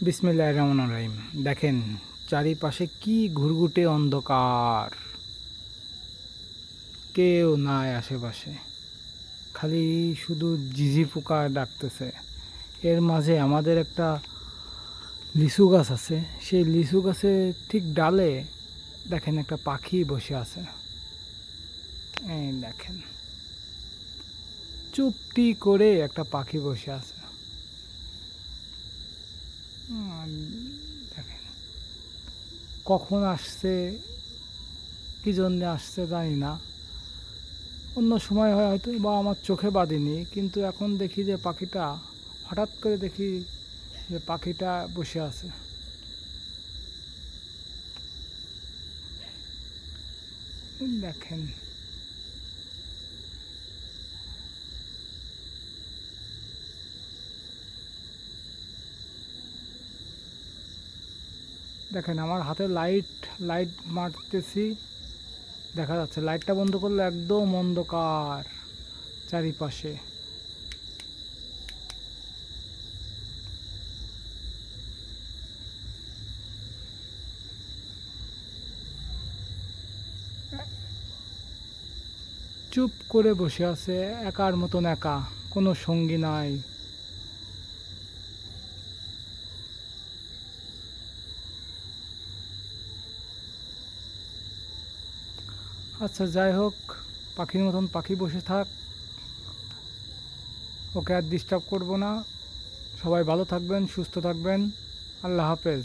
বিসমিল্লাহির রহমানির রহিম। দেখেন চারিপাশে কি ঘুরঘুটে অন্ধকার, কেউ নাই আশেপাশে, খালি শুধু ঝিঝি পোকা ডাকতেছে। এর মাঝে আমাদের একটা লিচু গাছ আছে, সেই লিচু গাছে ঠিক ডালে দেখেন একটা পাখি বসে আছে। এই দেখেন, চুপটি করে একটা পাখি বসে আছে। দেখেন কখন আসছে, কি জন্যে আসছে জানি না। অন্য সময় হয় হয়তো বা আমার চোখে বাঁধেনি, কিন্তু এখন দেখি যে পাখিটা, হঠাৎ করে দেখি যে পাখিটা বসে আছে। দেখেন দেখেন আমার হাতে লাইট লাইট মারতেছি, দেখা যাচ্ছে। লাইটটা বন্ধ করলে একদম অন্ধকার চারিপাশে। চুপ করে বসে আছে, একার মতন একা, কোনো সঙ্গী নাই। আচ্ছা যাই হোক, পাখির মতন পাখি বসে থাক, ওকে আর ডিস্টার্ব করবো না। সবাই ভালো থাকবেন, সুস্থ থাকবেন। আল্লাহ হাফেজ।